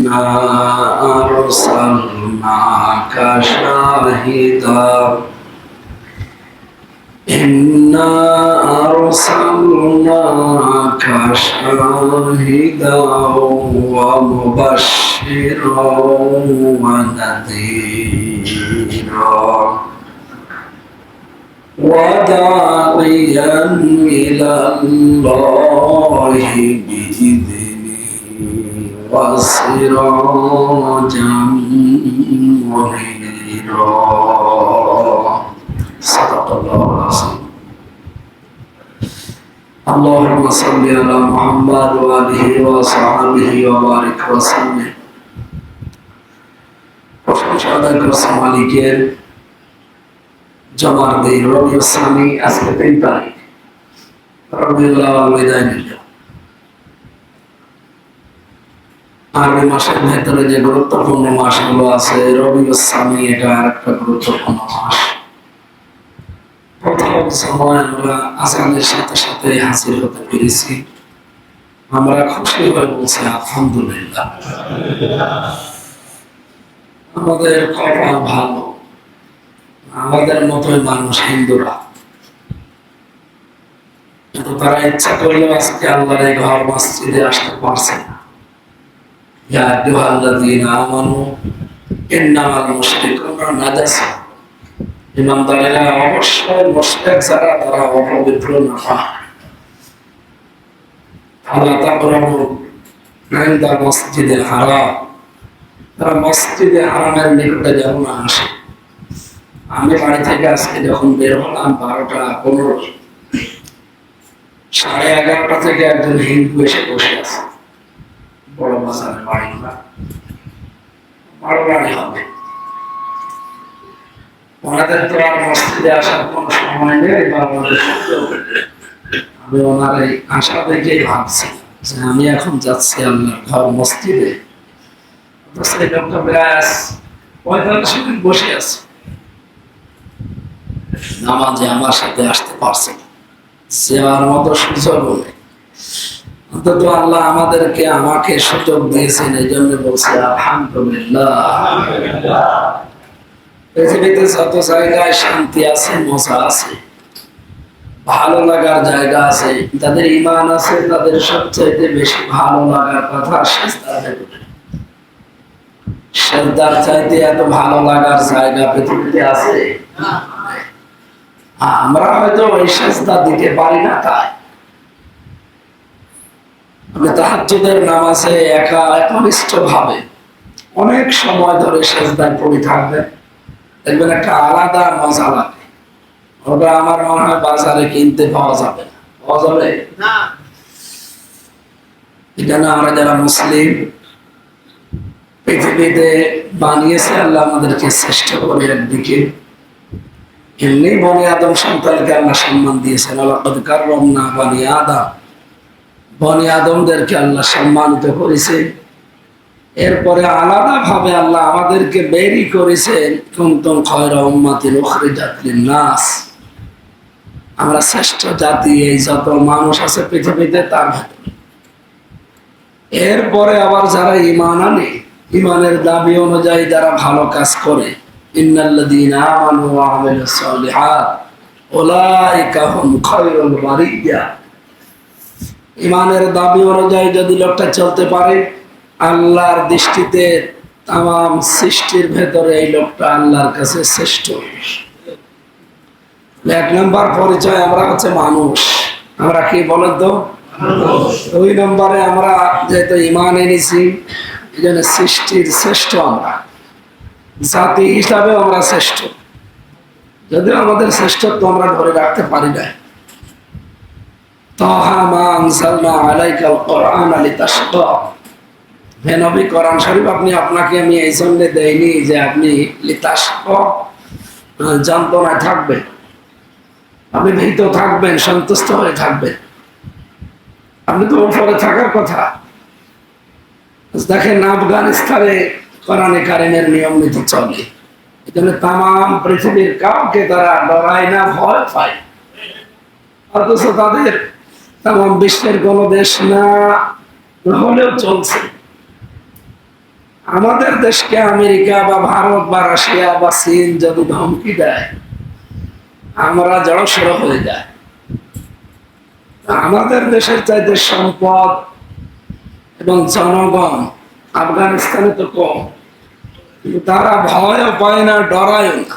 إنا أرسلناك شاهدا إنا أرسلناك شاهدا ومبشرا ونذيرا وداعيا إلى الله بإذنه وسراجا منيرا صدق الله العظيم. اللهم صل على محمد وآله وصحبه وبارك وسلم. প্রশংসা আদায় করছি মালিকের জমার দিন রবিউল সানি, আজকে 3 তারিখ রবিউল আউয়াল বিদায় নিল। আরবি মাসের ভেতরে যে গুরুত্বপূর্ণ মাসগুলো আছে, রবিউল সানি এটা আরেকটা গুরুত্বপূর্ণ মাস। প্রথম সময় আমরা আজানের সাথে সাথে হাজির হতে পেরেছি, আমরা খুশি হয়ে বলছি আলহামদুলিল্লাহ। আমাদের কপাল ভালো, আমাদের মতোই মানুষ হিন্দুরা, কিন্তু তারা ইচ্ছা করলেও আজকে আল্লাহর এই ঘর মসজিদে আসতে পারছে না। ইয়া আইয়ুহাল্লাযীনা আমানু ইন্নামাল মুশরিকুনা নাজাস। ইমানদারেরা অবশ্যই মুশরিক যারা তারা অপবিত্র না। ফালা তাকরাবু ইনদা মসজিদিল হারাম, তারা মসজিদে হারামের নিকটে যেন না আসে। আমি বাড়ি থেকে আজকে যখন বের হলাম 12:15, 11:30 থেকে একজন হিন্দু এসে বসে আছে বড় বাজারে, বাড়ি না বড় বাড়ি হবে। ওনাদের তো আর মসজিদে আসার কোনো সময় নেই, আমি ওনার এই আশা দেখেই ভাবছি যে আমি এখন যাচ্ছি আল্লাহর ঘর মসজিদে, সেই লোকটা প্রায় 45 মিনিট বসে আছে নামাজে, আমার সাথে আসতে পারছে না। সেবার মতো সুযোগ নেই, অন্তত আল্লাহ আমাদেরকে আমাকে সুযোগ দিয়েছেন, এই জন্য বলছি আলহামদুলিল্লাহ। পৃথিবীতে যত জায়গায় শান্তি আছে, মজা আছে, ভালো লাগার জায়গা আছে, যাদের ঈমান আছে তাদের সবচেয়ে বেশি ভালো লাগার কথা সিজদার ভেতরে। সিজদার চাইতে এত ভালো লাগার জায়গা পৃথিবীতে আছে? আমরা হয়তো ওই সিজদা দিতে পারি না। তাই আপনি তাহাজ্জুদের নামাজে একনিষ্ঠ ভাবে অনেক সময় ধরে সিজদায় পড়ে থাকবেন, দেখবেন একটা আলাদা মজা লাগে। ওটা আমার মনে হয় বাজারে কিনতে পাওয়া যাবে না। পাওয়া যাবে না? এখানে আমরা যারা মুসলিম, পৃথিবীতে বানিয়েছে আল্লাহ আমাদেরকে শ্রেষ্ঠ করে একদিকে, এমনি বনি আদম সন্তানকে আল্লাহ সম্মান দিয়েছেন। লাকাদ কাররামনা বনি আদম, বনি আদমদেরকে আল্লাহ সম্মানিত করেছে। এরপরে আলাদা ভাবে আল্লাহ আমাদেরকে বেরি করেছেন, কুনতুম খায়রা উম্মাতিন উখরিজাত লিন-নাস, আমরা শ্রেষ্ঠ জাতি এই যত মানুষ আছে পৃথিবীতে তার ভেতরে। এরপরে আবার যারা ঈমান আনে, ঈমানের দাবি অনুযায়ী যারা ভালো কাজ করে, ইন্নাল্লাযীনা আমানু ওয়া আমিলুস সালিহাত উলাইকা হুম খায়রুল বারিয়া। ঈমানের দাবি অনুযায়ী যদি লোকটা চলতে পারে, আল্লাহর দৃষ্টিতে তামাম সৃষ্টির ভেতরে এই লোকটা আল্লাহর কাছে শ্রেষ্ঠ। 1 নম্বর পরিচয় আমরা হচ্ছে মানুষ। আমরা কি বলেন তো? 2 নম্বরে আমরা যেহেতু ঈমান এনেছি, এই জন্য সৃষ্টির শ্রেষ্ঠ আমরা, জাতি হিসাবে আমরা শ্রেষ্ঠ, যদিও আমাদের শ্রেষ্ঠত্ব আমরা ধরে রাখতে পারি না। তাহা মা আনজালনা আলাইকাল কুরআনা লিতাশকা। হে নবী, কোরআন শরীফ আপনাকে আমি এই জন্য দেইনি যে আপনি লিতাশকা যন্ত্রণায় থাকবেন, আপনি ভীত থাকবেন, সন্তুষ্ট হয়ে থাকবেন। আপনি তো উপরে থাকার কথা। দেখেন আফগানিস্তানে কোরআনে কারিমের নিয়ম নীতি চলে, এখানে তাম পৃথিবীর কাউকে তারা ডরায় না, ভয় পায়। অথচ তাদের তাম বিশ্বের কোন দেশ না হলেও চলছে। আমাদের দেশকে আমেরিকা বা ভারত বা রাশিয়া বা চীন যদি ধমকি দেয়, আমরা জড়সড় হয়ে যায়। আমাদের দেশের চাইতে সম্পদ এবং জনগণ আফগানিস্তানে তো কম, কিন্তু তারা ভয়ও পায় না, ডরায় না।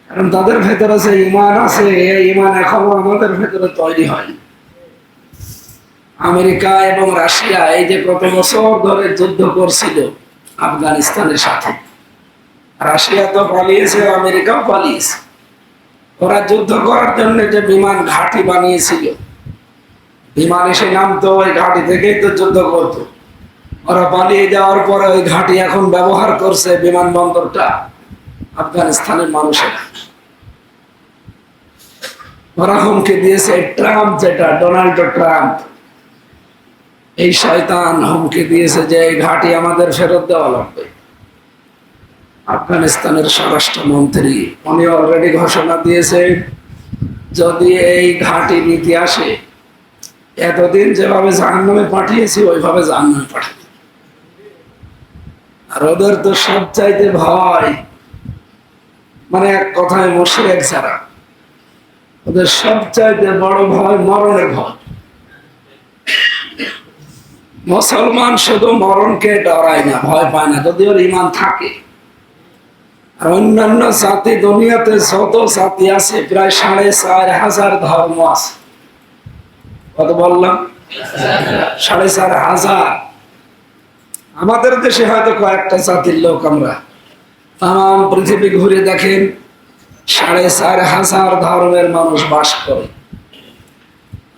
কারণ তাদের ভেতরে যে ইমান আছে, এই ইমান এখনো আমাদের ভেতরে তৈরি হয়নি। আমেরিকা এবং রাশিয়া এই যে কত বছর ধরে যুদ্ধ করছিল আফগানিস্তানের সাথে, রাশিয়া তো পালিয়েছে, আমেরিকাও পালিয়েছে। ওরা যুদ্ধ করার জন্য যে বিমান ঘাঁটি বানিয়েছিল, বিমান এসে নামতো, ওই ঘাঁটি থেকেই তো যুদ্ধ করতো। ওরা পালিয়ে যাওয়ার পরে ওই ঘাঁটি এখন ব্যবহার করছে বিমানবন্দরটা আফগানিস্তানের মানুষেরা। ওরা হুমকি দিয়েছে, ট্রাম্প, যেটা ডোনাল্ড ট্রাম্প, এই শয়তান হুমকি দিয়েছে যে এই ঘাঁটি আমাদের ফেরত দেওয়া লাগবে। আফগানিস্তানের স্বরাষ্ট্রমন্ত্রী উনি অলরেডি ঘোষণা দিয়েছে, যদি এই ঘাঁটি নীতি আসে, এতদিন যেভাবে জাহান্নামে পাঠিয়েছি ওইভাবে জাহান্নামে পাঠাবে। আর ওদের তো সবচাইতে ভয়, মানে এক কথায় মুশরিক ছাড়া ওদের সবচাইতে বড় ভয় মরণের ভয়। মুসলমান শুধু মরণকে ডরায় না, ভয় পায় না, যদি ওর ইমান থাকে। আর অন্যান্য জাতি, দুনিয়াতে যত জাতি আছে, প্রায় 4,500 ধর্ম আছে। কত বললাম? 4,500। আমাদের দেশে হয়তো কয়েকটা জাতির লোক আমরা। তাম পৃথিবী ঘুরে দেখেন, 4,500 ধর্মের মানুষ বাস করে।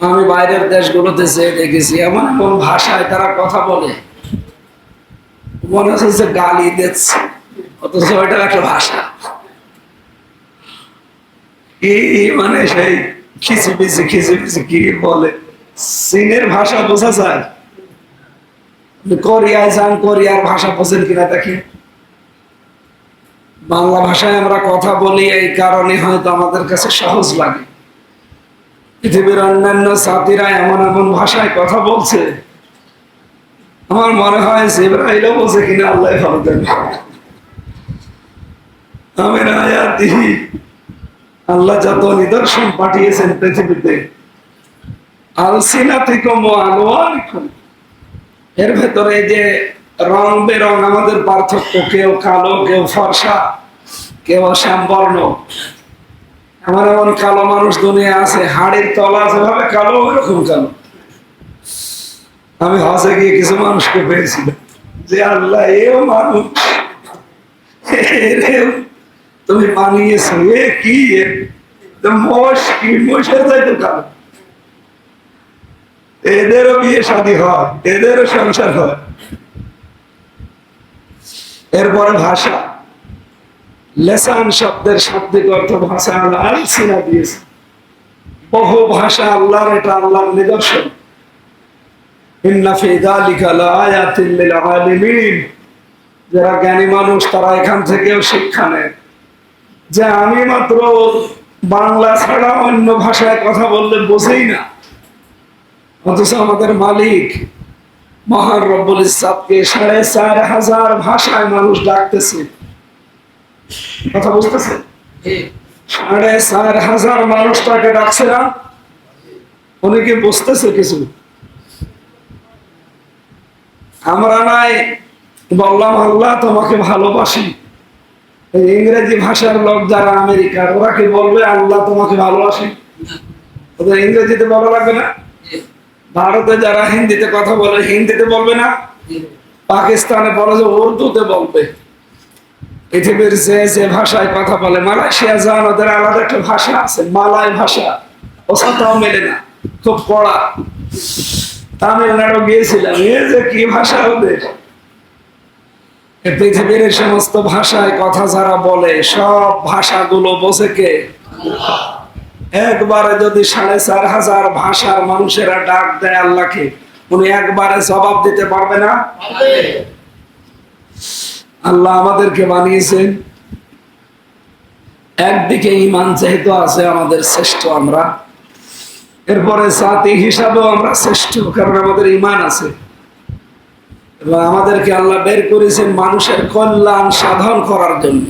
আমি বাইরের দেশগুলোতে যেয়ে দেখেছি, এমন এমন ভাষায় তারা কথা বলে, মনে হচ্ছে গালি দিচ্ছে, অথচ ওইটা একটা ভাষা। কি মানে সেই খিচিবিচি খিচিবিচি কি বলে, চীনের ভাষা বোঝা যায়? কোরিয়ায় যান, কোরিয়ার ভাষা বোঝেন কিনা দেখেন। বাংলা ভাষায় আমরা কথা বলি, এই কারণে হয়তো আমাদের কাছে সহজ লাগে। পৃথিবীর অন্যান্য জাতিরা এমন এমন ভাষায় কথা বলছে, আমার মনে হয় জিবরাইলও বলছে কিনা আল্লাহ ভালো জানে। আমির আয়াতিহি, আল্লাহ যত নিদর্শন পাঠিয়েছেন পৃথিবীতে, আলসিনাতিকুম ওয়া আলওয়ানিকুম, এর ভেতরে যে রং বেরং আমাদের পার্থক্য, কেউ কালো, কেউ ফর্সা, কেউ শ্যামবর্ণ। এমন এমন কালো মানুষ দুনিয়া আছে, হাড়ির তলা যেভাবে কালো ওইরকম কালো। আমি হজে গিয়ে কিছু মানুষকে পেয়েছিলাম যে আল্লাহ, এও মানুষ, তুমি বানিয়েছো, এ কি মোষ, কি মোষের চাইতে কালো। এদেরও বিয়ে শাদী হয়, এদেরও সংসার হয়। এরপরে ভাষা, লেসান শব্দের শাব্দিক অর্থ ভাষা, আল্লাহ আলসিনা দিয়েছে। বহু ভাষা আল্লাহর, এটা আল্লাহর নিদর্শন। ইন্না ফি যালিকা লাআয়াতিন লিল আলিমিন, যারা জ্ঞানী মানুষ তারা এখান থেকেও শিক্ষা নেয় যে আমি মাত্র বাংলা ছাড়া অন্য ভাষায় কথা বললে বোঝেই না, অথচ আমাদের মালিক মহান রব্বুল ইজ্জতকে 4,500 ভাষায় মানুষ ডাকতেছে। কথা বুঝতেছে? 4,500 মানুষ তাকে ডাকছে না, উনি কি বুঝতেছে কিছু? আমরা নাই বললাম আল্লাহ তোমাকে ভালোবাসি, ইংরেজি ভাষার লোক যারা আমেরিকার, ওরা কি বলবে আল্লাহ তোমাকে ভালোবাসি? ওদের ইংরেজিতে বলা লাগবে না? ভারতে যারা হিন্দিতে কথা বলে, হিন্দিতে বলবে না? পাকিস্তানে বলে যে উর্দুতে বলবে। পৃথিবীর যে যে ভাষায় কথা বলে, মালয়েশিয়া যান, ওদের আলাদা একটা ভাষা আছে, মালয় ভাষা, ও সাথেও মেলে না, খুব কড়া। তামিলনাড়ু গিয়েছিলাম, এ যে কি ভাষা ওদের। পৃথিবীর সমস্ত ভাষায় কথা যারা বলে, সব ভাষাগুলো বোঝে কে? একবারে যদি 4,500 ভাষার মানুষেরা ডাক দেয় আল্লাহকে, উনি একবারে জবাব দিতে পারবে না? আল্লাহ আমাদেরকে বানিয়েছেন, একদিকে ঈমান যেহেতু আছে আমাদের শ্রেষ্ঠ আমরা, এরপরে জাতি হিসাবেও আমরা শ্রেষ্ঠ, কারণ আমাদের ঈমান আছে। এবং আমাদেরকে আল্লাহ বের করেছেন মানুষের কল্যাণ সাধন করার জন্য।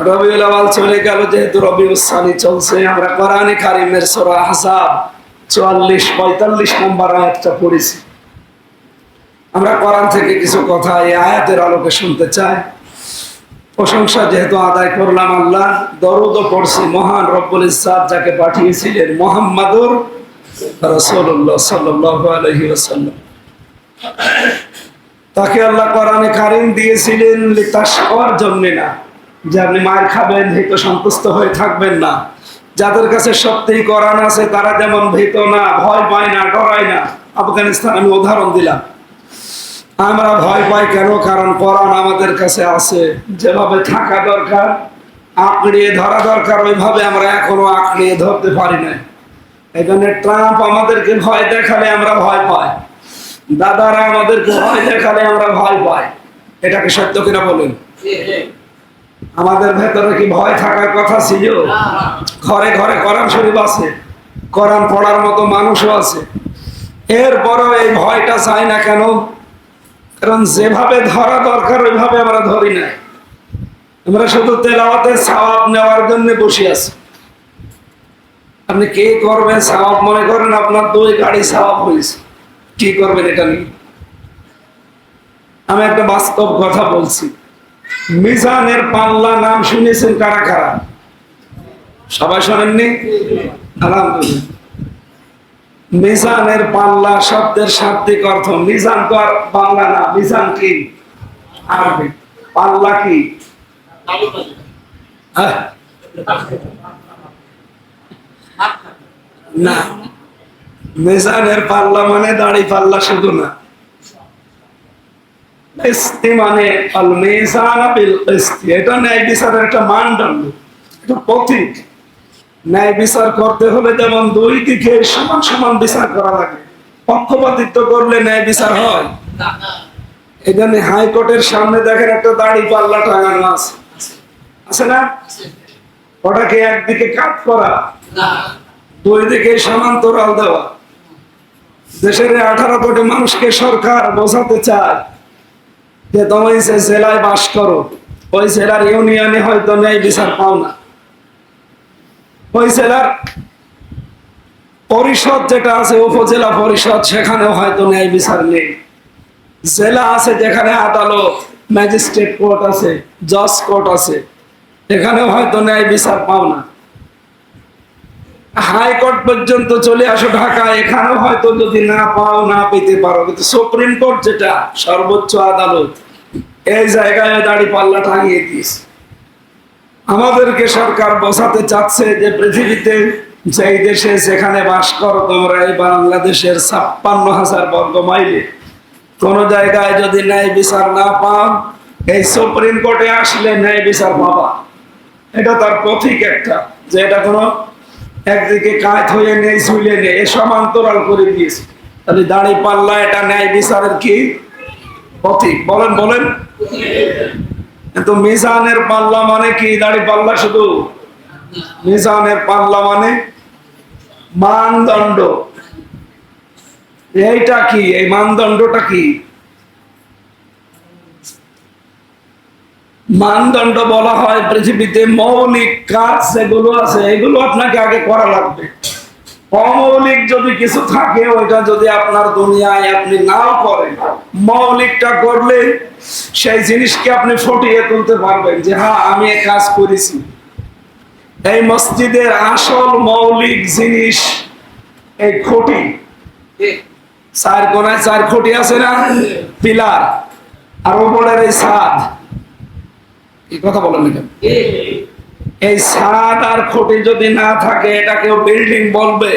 রবিউল আউয়াল চলে গেল, যেহেতু রবিউল সানি চলছে, আমরা কোরআনে কারিমের সূরা আহজাব 44-45 নম্বর আয়াতটা পড়েছি। আমরা কোরআন থেকে কিছু কথা এই আয়াতের আলোকে শুনতে চাই। প্রশংসা যেহেতু আদায় করলাম আল্লাহ, দরুদও পড়ছি মহান রব্বুল ইজ্জাত যাকে পাঠিয়েছিলেন মুহাম্মাদুর রাসূলুল্লাহ সাল্লাল্লাহু আলাইহি ওয়াসাল্লাম। তাকে আল্লাহ কোরআনে কারিম দিয়েছিলেন লিতাশকার জন্য না, যে আপনি মার খাবেন ভীত সন্তুষ্ট হয়ে থাকবেন না। যাদের কাছে সত্যিই কোরআন আছে তারা যেমন ভীত না, ভয় পায় না, ডরায় না। আফগানিস্তান আমি উদাহরণ দিলাম। আমরা ভয় পাই কেন? কারণ কোরআন আমাদের কাছে আছে। যেভাবে থাকা দরকার, আঁকড়িয়ে ধরা দরকার, ওইভাবে আমরা এখনো আঁকড়িয়ে ধরতে পারি না। এখানে ট্রাম্প আমাদেরকে ভয় দেখালে আমরা ভয় পাই, দাদারা আমাদেরকে ভয় দেখালে আমরা ভয় পাই। এটাকে সত্য কিনা বলেন? আমাদের ভেতরে কি ভয় থাকার কথা ছিল? ঘরে ঘরে কোরআন শরীফ আছে, কোরআন পড়ার মতো মানুষও আছে, এরপরও এই ভয়টা চাই না কেন? কারণ যেভাবে ধরা দরকার ওইভাবে আমরা ধরি না। আমরা শুধু তেলাওয়াতের সওয়াব নেওয়ার জন্য বসে আছি। আপনি কে করবেন সওয়াব? মনে করেন আপনার 2 গাড়ি সওয়াব হয়েছে, কি করবেন এটা নিয়ে? আমি একটা বাস্তব কথা বলছি। মিজানের পাল্লা নাম শুনেছেন কারা কারা? সবাই শোনেননি? আলহামদুলিল্লাহ। মিজানের পাল্লা শব্দের শাব্দিক অর্থ, মিজান তো আর বাংলা না, মিজান কি আরবি, পাল্লা কি? না, মিজানের পাল্লা মানে দাড়ি পাল্লা শুধু না, মানে আল মিজান বিল কিসত, এটা ন্যায় বিচারের একটা মানদণ্ড, এটা প্রতীক। ন্যায় বিচার করতে হলে যেমন 2 দিকে সমান সমান বিচার করা লাগে। পক্ষপাতিত্ব করলে ন্যায় বিচার হয়? এখানে হাইকোর্টের সামনে দেখেন একটা দাড়ি পাল্লা টাঙানো আছে, আছে না? ওটাকে একদিকে কাট করা, 2 দিকে সমান্তরাল দেওয়া। দেশের 18 কোটি মানুষকে সরকার বোঝাতে চায় যে তুমি যে জেলায় বাস করো ওই জেলার ইউনিয়নে হয়তো ন্যায় বিচার পাও না, ওই জেলার পরিষদ যেটা আছে উপজেলা পরিষদ সেখানেও হয়তো ন্যায় বিচার নেই। জেলা আছে যেখানে আদালত, ম্যাজিস্ট্রেট কোর্ট আছে, জজ কোর্ট আছে, এখানেও হয়তো ন্যায় বিচার পাও না। হাইকোর্ট পর্যন্ত চলে আসো ঢাকা, এখানেও হয়তো যদি না পাও, না পেতে পারো, কিন্তু সুপ্রিম কোর্ট যেটা সর্বোচ্চ আদালত, এই জায়গায় দাড়ি পাল্লা টাঙিয়ে দিয়েছে। আমাদেরকে সরকার বোঝাতে চাচ্ছে যে পৃথিবীতে যেই দেশে যেখানে বাস করো তোমরা, এই বাংলাদেশের 56,000 বর্গ মাইলে কোন জায়গায় যদি ন্যায় বিচার না পাও, এই সুপ্রিম কোর্টে আসলে ন্যায় বিচার পাবা। এটা তার প্রতীক একটা, যে এটা কোনো একদিকে কাজ হয়ে নেই, শুইলে নেই, এ সমান্তরাল করে দিয়েছে। তাহলে দাড়ি পাল্লা এটা ন্যায় বিচারের কি প্রতীক? বলেন বলেন। কিন্তু মিজানের পাল্লা মানে কি? দাড়ি পাল্লা শুধু? মিজানের পাল্লা মানে মানদণ্ড। এইটা কি? এই মানদণ্ডটা কি? মানদণ্ড বলা হয় পৃথিবীতে মৌলিক কাজ যেগুলো আছে এগুলো আপনাকে আগে করা লাগবে। অমৌলিক যদি কিছু থাকে ওইটা যদি আপনার দুনিয়ায় আপনি নাও করেন, মৌলিকটা করলে সেই জিনিসকে আপনি ফুটিয়ে তুলতে পারবেন যে হ্যাঁ আমি এই কাজ করেছি। এই মসজিদের আসল মৌলিক জিনিস এই খুঁটি, 4 কোণায় 4 খুঁটি আছে না, পিলার, আর উপরের এই ছাদ। এই কথা বলেন না কেন? এই ছাদ আর খুঁটি যদি না থাকে এটা কেউ বিল্ডিং বলবে?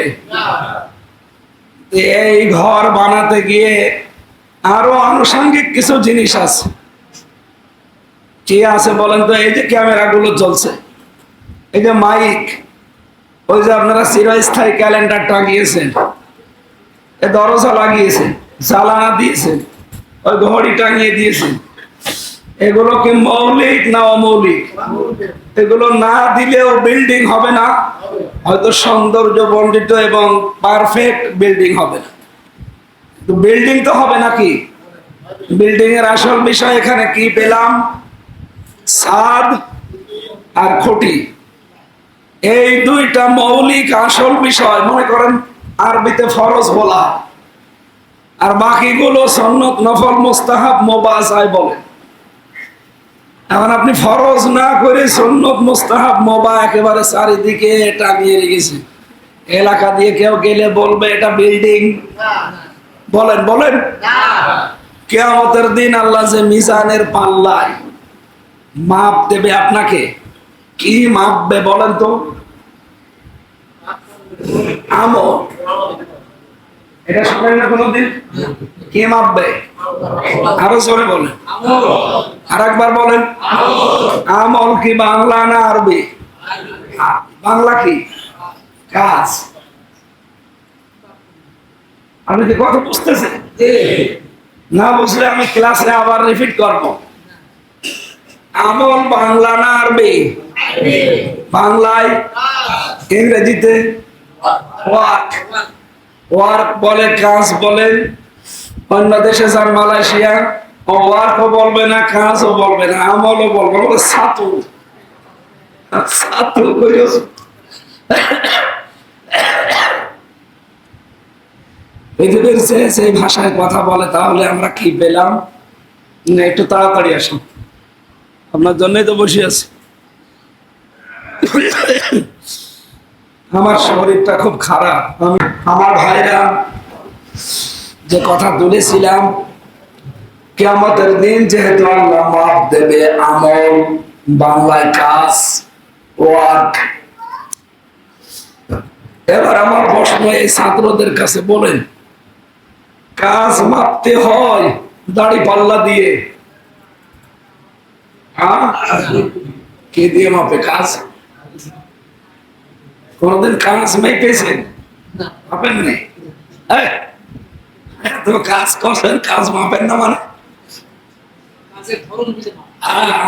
এই ঘর বানাতে গিয়ে আরো আনুষঙ্গিক কিছু জিনিস আছে। কি আছে বলেন তো? এই যে ক্যামেরা গুলো চলছে, এই যে মাইক, ওই যে আপনারা চিরস্থায়ী ক্যালেন্ডার টাঙিয়েছেন, এই দরজা লাগিয়েছেন, জ্বালানা দিয়েছেন, ওই ঘড়ি টাঙিয়ে দিয়েছেন, এগুলো কি মৌলিক না অমৌলিক? এগুলো না দিলেও বিল্ডিং হবে না, হয়তো সৌন্দর্য বর্ধিত এবং পারফেক্ট বিল্ডিং হবে না। তো বিল্ডিং তো হবে নাকি? বিল্ডিং এর আসল বিষয় এখানে কি পেলাম? ছাদ আর খুঁটি, এই দুইটা মৌলিক আসল বিষয়। মনে করেন আরবিতে ফরজ বলা, আর বাকিগুলো সুন্নত, নফল, মুস্তাহাব, মুবাহ বলে। এখন আপনি ফরজ না করে সুন্নত, মুস্তাহাব, মুবাহ একেবারে চারিদিকে টাঙিয়ে রেখেছে। এলাকা দিয়ে কেউ গেলে বলবে এটা বিল্ডিং? বলেন বলেন। কিয়ামতের দিন আল্লাহ যে মিজানের পাল্লায় মাপ দেবে আপনাকে, কি মাপবে বলেন তো? আমল। এটা শোনেন না কোনদিন? কি মাপবে? আরো জোরে বলেন, আর একবার বলেন। আমল কি বাংলা না আরবি? বাংলা কি? কাজ। আপনি কি কথা বুঝতেছেন? না বুঝলে আমি ক্লাসে আবার রিপিট করব। আমল বাংলা না আরবি? বাংলায়। ইংরেজিতে ওয়ার্ক। ওয়ার্ক বলে, কাজ বলেন। অন্য দেশে যান মালয়েশিয়া, ওয়ার্কও বলবে না, কাজও বলবে না, আমলও বলবে না, বলে ছাতু। ছাতু পৃথিবীর সেই ভাষায় কথা বলে। তাহলে আমরা কি পেলাম? একটু তাড়াতাড়ি আসুন, আপনার জন্যই তো বসে আছি। আমার শরীরটা খুব খারাপ। আমার ভাইরা যে কথা তুলেছিলাম, কিয়ামতের দিন যেহেতু আল্লাহ মাপ দেবে আমল, বাংলায় কাজ, ওয়ার্ক। এবার আমার প্রশ্ন এই ছাত্রদের কাছে, বলেন কাজ মাপতে হয় দাড়ি পাল্লা দিয়ে? কে দিয়ে মাপে কাজ? কোনদিন কাজ মেপেছেন? মাপেন নেই? তো কাজ করছেন, কাজ মাপেন না মানে?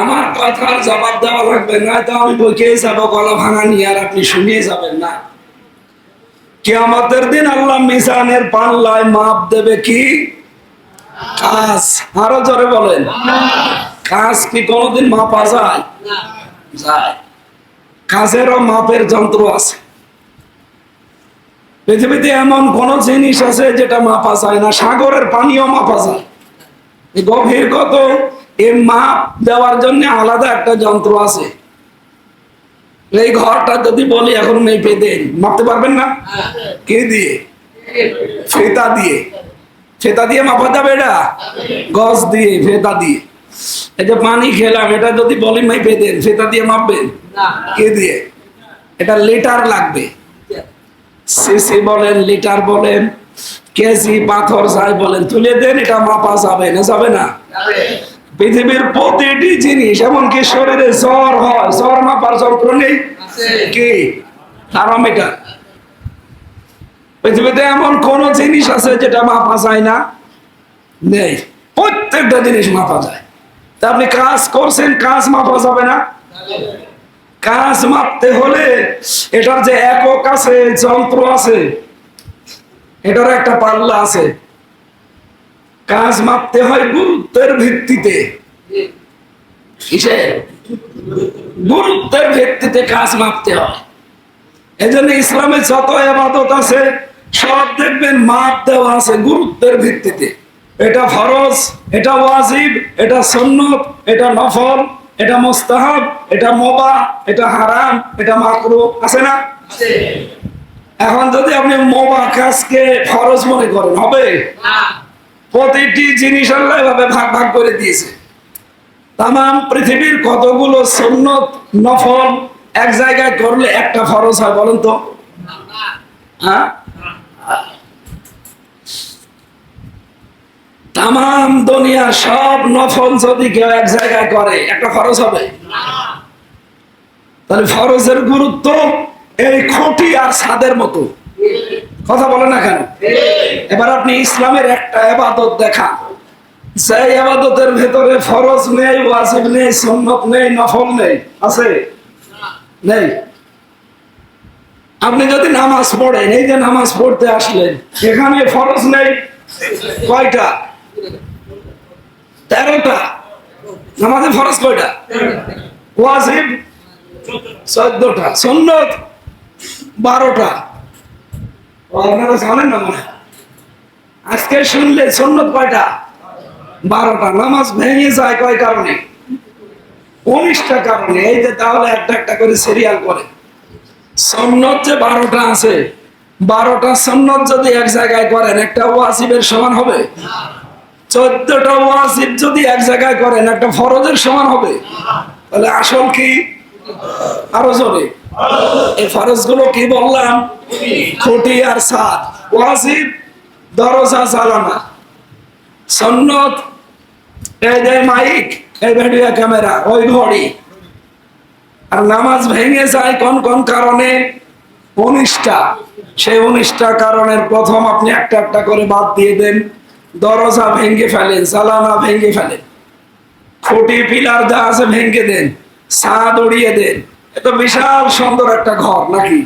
আমার কথার জবাব দেওয়া লাগবে না, তো আমি বইকেই যাবো গলা ভাঙা নিয়ে, আর আপনি শুনিয়ে যাবেন না। কিয়ামতের দিন আল্লাহ মিজানের পাল্লায় মাপ দেবে কি? কাজ। আরো জোরে বলেন। কাজ কি কোনদিন মাপা যায়? যায়। কাজেরও মাপের যন্ত্র আছে। পৃথিবীতে এমন কোন জিনিস আছে যেটা মাপা যায় না? সাগরের পানিও মাপা যায়। গভীর কত, এর মাপ দেওয়ার জন্য আলাদা একটা যন্ত্র আছে। এই ঘরটা যদি বলি এখন মেপে দেন, মাপতে পারবেন না? কে দিয়ে? ফেতা দিয়ে। ফেতা দিয়ে মাপা যাবে? এটা গজ দিয়ে, ফেতা দিয়ে। এই যে পানি খেলাম, এটা যদি বলি মেপে দেন, ফেতা দিয়ে মাপবেন? কে দিয়ে? এটা লিটার লাগবে। সিসি বলেন, লিটার বলেন, কেজি, পাথর যাই বলেন, তুলে দেন, এটা মাপা যাবে না? যাবে না? পৃথিবীর প্রতিটি জিনিস, এমনকি শরীরে জ্বর হয়, জ্বর মাপার যন্ত্র নেই? কি? থার্মোমিটার। পৃথিবীতে এমন কোন জিনিস আছে যেটা মাপা যায় না? নেই। প্রত্যেকটা জিনিস মাপা যায়। তা আপনি কাজ করছেন, কাজ মাপা যাবে না? কাজ মাপতে হলে এটার যে একক আছে, যন্ত্র আছে, এটার একটা পাল্লা আছে। কাজ মাপতে হয় গুরুত্বের ভিত্তিতে। কিসের? গুরুত্বের ভিত্তিতে কাজ মাপতে হয়। এজন্য ইসলামে যত ইবাদত আছে সব দেখবেন মাপ দেওয়া আছে গুরুত্বের ভিত্তিতে। এটা ফরজ, এটা ওয়াজিব, এটা সুন্নত, এটা নফল, এটা মুস্তাহাব, এটা মুবাহ, এটা হারাম, এটা মাকরুহ। আছে না? এখন যদি আপনি মুবাহ কাজকে ফরজ মনে করেন, হবে না। প্রতিটি জিনিস আল্লাহ এভাবে ভাগ ভাগ করে দিয়েছে। তাম পৃথিবীর কতগুলো সুন্নত, নফল এক জায়গায় করলে একটা ফরজ হয় বলেন তো? হ্যাঁ, তাম দুনিয়ার সব নফল যদি কেউ এক জায়গায় করে, একটা ফরজ হবে? তাহলে ফরজের গুরুত্ব এই খুঁটি আর ছাদের মতো। কথা বলে না কেন? এবার আপনি ইসলামের একটা ইবাদত দেখান, সেই ইবাদতের ভেতরে ফরজ নেই, ওয়াজিব নেই, সুন্নত নেই, নফল নেই। আছে? নেই। আপনি যদি নামাজ পড়েন, এই যে নামাজ পড়তে আসলেন, এখানে ফরজ নেই, কয়টা? 13টা। নামাজে ফরজ কয়টা? ওয়াজিব 14টা, সুন্নত 12টা। আপনারা জানেন না মনে হয়? আজকে শুনলে সুন্নত কয়টা? 12টা। নামাজ ভেঙে যায় কয় কারণে? 19টা কারণে। এই যে তাহলে একটা একটা করে সিরিয়াল করে। সুন্নত যে 12টা আছে, 12টা সুন্নত যদি এক জায়গায় করেন একটা ওয়াজিবের সমান হবে? 14টা ওয়াজিব যদি এক জায়গায় করেন একটা ফরজের সমান হবে? তাহলে আসল কি? আরো জোরে। এই ফরজ গুলো কি বললাম? খুঁটি আর ছাদ। ওয়াজিব দরজা জ্বালানা, সুন্নত এই যে মাইক, এই ভিডিও ক্যামেরা, ওই ঘড়ি। আর নামাজ ভেঙে যায় কোন কোন কারণে? 19টা। সেই 19টা কারণের প্রথম আপনি একটা একটা করে বাদ দিয়ে দেন। দরজা ভেঙে ফেলেন, জ্বালানা ভেঙে ফেলেন, খুঁটি পিলার যা আছে ভেঙে দেন, ছাদ উড়িয়ে দেন। এত বিশাল সুন্দর একটা ঘর নাকি?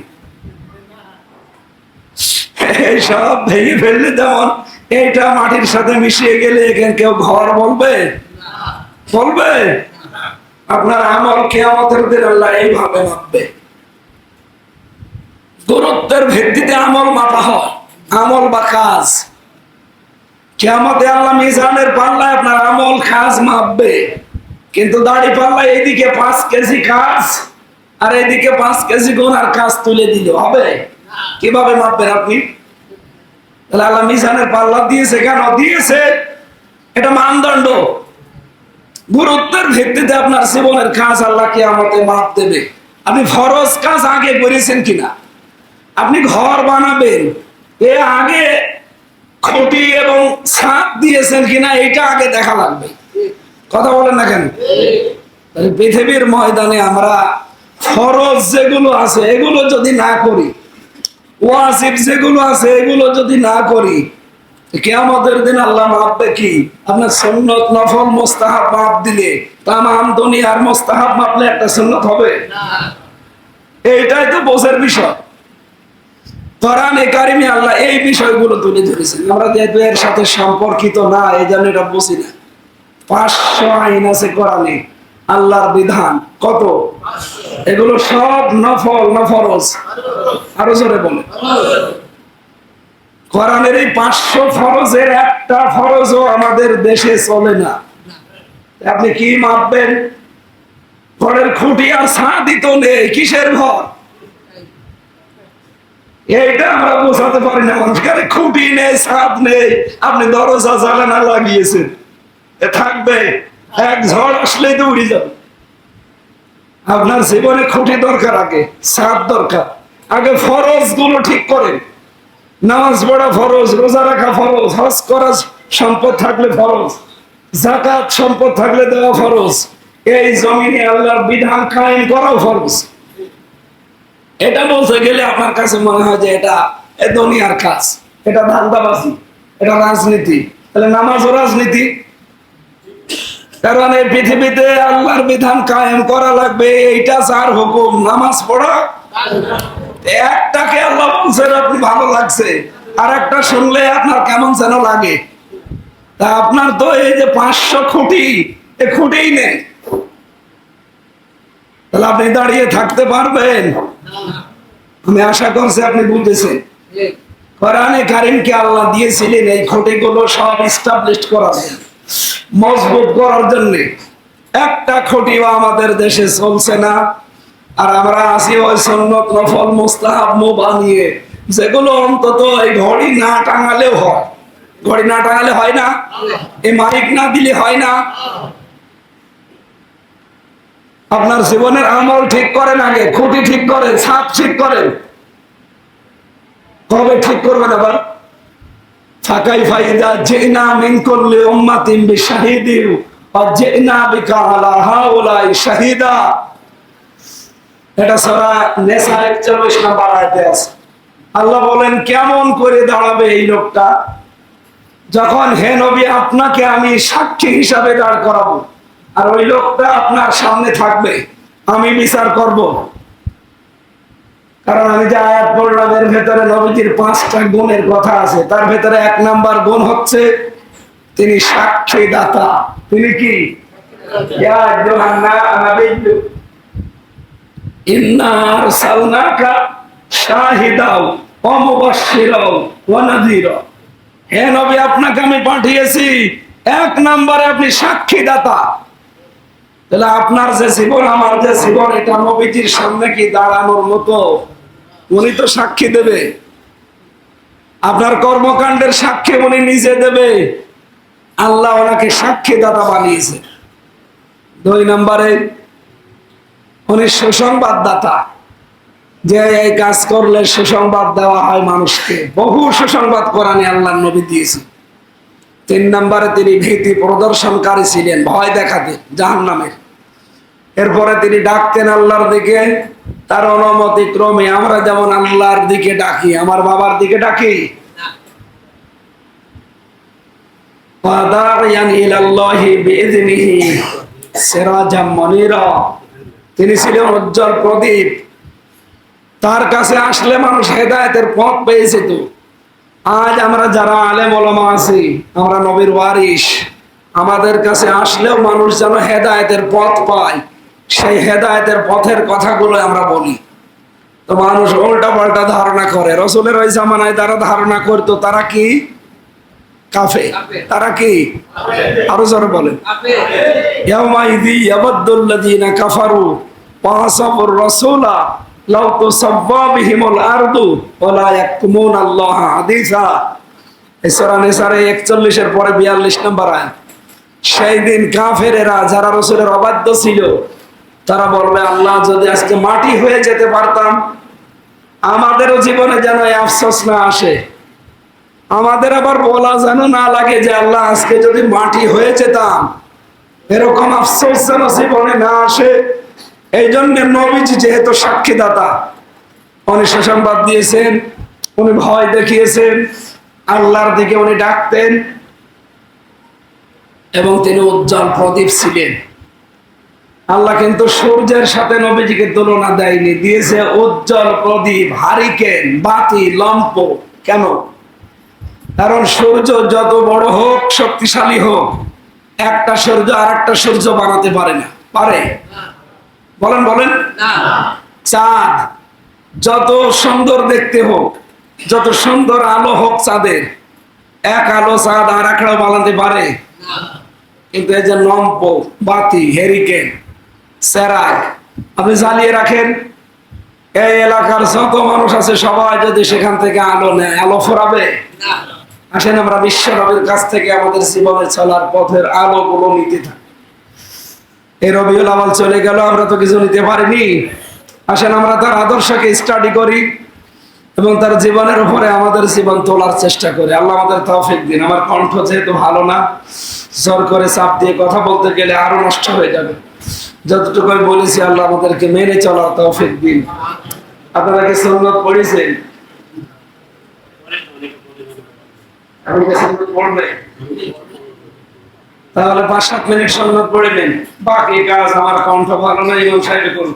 এই সব ভেঙে ফেললে যেমন এইটা মাটির সাথে মিশিয়ে গেলে এখানে কেউ ঘর বলবে? বলবে? আপনার আমল কিয়ামতের দিন আল্লাহ এইভাবে মাপবে। গুরুত্বের ভিত্তিতে আমল মাপা হয়, আমল বা কাজ। কিয়ামতে আল্লাহ মিজানের পাল্লায় আপনার আমল কাজ মাপবে। কিন্তু দাড়ি পাল্লায় এইদিকে 5 কেজি কাজ আর এইদিকে 5 কেজি গুনার কাজ তুলে দিলে হবে? কিভাবে মাপবেন আপনি? তাহলে আল্লাহ মিজানের পাল্লা দিয়েছে কেন দিয়েছে? এটা মানদণ্ড। গুরুত্বের ভিত্তিতে আপনার জীবনের কাজ আল্লাহ কিয়ামতে মাপ দেবে। আপনি ফরজ কাজ আগে করেছেন কিনা? আপনি ঘর বানাবেন, এ আগে খুঁটি এবং ছাদ দিয়েছেন কিনা এটা আগে দেখা লাগবে। কথা বলেন না কেন? পৃথিবীর ময়দানে আমরা ফরজ যেগুলো আছে এগুলো যদি না করি, ওয়াজিব যেগুলো আছে এগুলো যদি না করি, কিয়ামতের দিন আল্লাহ মাপবে কি? আপনার সুন্নত নফল মুস্তাহাব মাপ দিলে তামাম দুনিয়ার মুস্তাহাব মাপলে একটা সুন্নত হবে না। এইটাই তো বোঝার বিষয়। কোরআনে কারিমে আল্লাহ এই বিষয়গুলো তুলে ধরেছেন। আমরা যেহেতু এর সাথে সম্পর্কিত না এই জন্য এটা বুঝি না। 500 আইন আছে কোরআনে, আল্লাহর বিধান কত? এগুলো সব নফল না ফরজ? আরো জোরে বলে। কোরআনের এই 500 ফরজের একটা ফরজও আমাদের দেশে চলে না। আপনি কি মাপবেন? ঘরের খুঁটি আর ছাদই তো নেই, কিসের ঘর? এইটা আমরা বোঝাতে পারি না। মানুষের খুঁটি নেই, ছাদ নেই, আপনি দরজা জানালা লাগিয়েছেন, এ থাকবে? এক ঝড় আসলেই তো উড়ে যাবে। আপনার জীবনে খুঁটি দরকার, আগে ছাদ দরকার। আগে ফরজ গুলো ঠিক করেন। নামাজ পড়া ফরজ, রোজা রাখা ফরজ, হজ করা সম্পদ থাকলে ফরজ, যাকাত সম্পদ থাকলে দেওয়া ফরজ, এই জমিনে আল্লাহর বিধান কায়েম করাও ফরজ। এটা বলতে গেলে আমার কাছে মনে হয় যে এটা দুনিয়ার কাজ, এটা ধান্দাবাজি, এটা রাজনীতি। তাহলে নামাজও রাজনীতি। কারণ এই পৃথিবীতে আল্লাহর বিধান কায়েম করা লাগবে, এইটা যার হুকুম, নামাজ পড়া। একটাকে আল্লাহ বলছেন আপনি ভালো লাগছে, আর একটা শুনলে আপনার কেমন যেন লাগে। তা আপনার তো এই যে 500 খুঁটি, এই খুঁটিই নেই, তাহলে আপনি দাঁড়িয়ে থাকতে পারবেন? আমি আশা করছি আপনি বুঝেছেন। কোরআনে কারীমকে আল্লাহ দিয়েছিলেন এই খুঁটিগুলো সব এস্টাবলিশ করার জন্য, মজবুত করার জন্য। একটা খুঁটিও আমাদের দেশে চলছে না। আর আমরা আছি ওই সুন্নত নফল মুস্তাহাব মুবাহ নিয়ে, যেগুলো অন্তত এই ঘড়ি না টাঙালেও হয়। ঘড়ি না টাঙালে হয় না, এই মাইক না দিলে হয় না। আপনার জীবনের আমল ঠিক করেন, আগে খুঁটি ঠিক করেন, ছাদ ঠিক করেন। কবে ঠিক করবেন আবার? ফাকাই ফাইদা জিনা মিন কুল্লি উম্মাতিন বিশাহিদিন ওয়া জিনা বিকা আলা হাউলাই শাহিদা। এটা সূরা নিসা 41 নম্বর আয়াতে আছে। আল্লাহ বলেন কেমন করে দাঁড়াবে এই লোকটা, যখন হে নবী আপনাকে আমি সাক্ষী হিসাবে দাঁড় করাবো, আর ওই লোকটা আপনার সামনে থাকবে, আমি বিচার করব। কারণ আমি যে আয়াত পড়লাম এর ভেতরে নবীজির 5টা গুণের কথা আছে। তার ভেতরে 1 নাম্বার গুণ হচ্ছে তিনি সাক্ষী দাতা। তিনি কি? ইয়া আইয়ুহান নাবিয়্যু ইন্না আরসালনাকা শাহিদাও ওয়া মুবাশশিরাও ওয়া নাযীরা। হে নবী, আপনাকে আমি পাঠিয়েছি, 1 নম্বরে আপনি সাক্ষীদাতা। তাহলে আপনার যে জীবন আমার যে জীবন, এটা নবীজির সামনে কি দাঁড়ানোর মতো? উনি তো সাক্ষী দেবে। আপনার কর্মকাণ্ডের সাক্ষী উনি নিজে দেবে। আল্লাহ ওনাকে সাক্ষীদাতা বানিয়েছে। 2 নম্বরে উনি সুসংবাদদাতা, যে এই কাজ করলে সুসংবাদ দেওয়া হয় মানুষকে। বহু সুসংবাদ কোরআনে আল্লাহর নবী দিয়েছে। 3 নম্বরে তিনি ভীতি প্রদর্শনকারী ছিলেন, ভয় দেখাতে জাহান্নামের। এরপরে তিনি ডাকতেন আল্লাহর দিকে তার অনুমতি ক্রমে। আমরা যেমন আল্লাহর দিকে ডাকি, আমার বাবার দিকে ডাকি। ওয়াদাইয়ান ইলাল্লাহি বিইذনিহি সিরাজাম মুনীরা। তিনি ছিলেন উজ্জ্বল প্রদীপ। তার কাছে আসলে মানুষ হেদায়েতের পথ পেয়েছে। তো আজ আমরা যারা আলেম ওলামা আছি, আমরা নবীর ওয়ারিস, আমাদের কাছে আসলেও মানুষ যেন হেদায়েতের পথ পায়, সেই হেদায়েতের পথের কথাগুলো আমরা বলি। তো মানুষ উল্টা পাল্টা ধারণা করে। রাসূলের ওই জামানায় যারা ধারণা করতো তারা কি? কাফের। তারা কি? আরো জোরে বলেন। ইয়াউমাইযি ইয়াবাদুল্লাযীনা কাফারু ওয়া আসাবুর রাসূলা লাউ তুসাব্বা বিহিমুল আরদু ওয়া লা ইয়াকতুমুনাল্লাহা হাদিসা। সূরা নিসার 41 এর পরে 42 নম্বর আয়াত। সেই দিন কাফেরেরা যারা রাসূলের অবাধ্য ছিল, তারা বলবে, আল্লাহ যদি আজকে মাটি হয়ে যেতে পারতাম, আমাদেরও জীবনে যেন এই আফসোস না আসে। আমাদের আবার বলা যেন না লাগে যে আল্লাহ আজকে যদি মাটি হয়ে যেতাম, এরকম আফসোস যেন জীবনে না আসে। এই জন্য নবীজি যেহেতু সাক্ষীদাতা, উনি সুসংবাদ দিয়েছেন, উনি ভয় দেখিয়েছেন, আল্লাহর দিকে উনি ডাকতেন, এবং তিনি উজ্জ্বল প্রদীপ ছিলেন। আল্লাহ কিন্তু সূর্যের সাথে নবীজিকে তুলনা দেয়নি, দিয়েছে উজ্জ্বল প্রদীপ, হারিকেন, বাতি, লম্প। কেন? কারণ সূর্য যত বড় হোক, শক্তিশালী হোক, একটা সূর্য আর একটা সূর্য বানাতে পারে না। পারে? বলেন বলেন। চাঁদ যত সুন্দর দেখতে হোক, যত সুন্দর আলো হোক চাঁদের, এক আলো চাঁদ আর একটা বানাতে পারে? কিন্তু এই যে লম্প, বাতি, হেরিকেন, সেরাক আপনি জ্বালিয়ে রাখেন, এই এলাকার যত মানুষ আছে সবাই যদি সেখান থেকে আলো নেয়, আলো ফোরাবে? আসেন আমরা বিশ্ব নবীর কাছ থেকে আমাদের জীবনে চলার পথের আলো গুলো নিতে থাকি। এই রবিউল আউয়াল চলে গেল, আমরা তো কিছু নিতে পারিনি। আসেন আমরা তার আদর্শকে স্টাডি করি এবং তার জীবনের উপরে আমাদের জীবন তোলার চেষ্টা করি। আল্লাহ আমাদের তৌফিক দিন। আমার কণ্ঠ যেহেতু ভালো না, জোর করে চাপ দিয়ে কথা বলতে গেলে আরো নষ্ট হয়ে যাবে। যতটুকু আমি বলেছি আল্লাহ আমাদেরকে মেনে চলার তৌফিক দিন। আপনারা কি সুন্নাত পড়েছেন? তাহলে 5-7 মিনিট সুন্নাত পড়ে নেন। বাকি কাজ আমার কণ্ঠ ভালো না, ইমাম সাহেব করুন।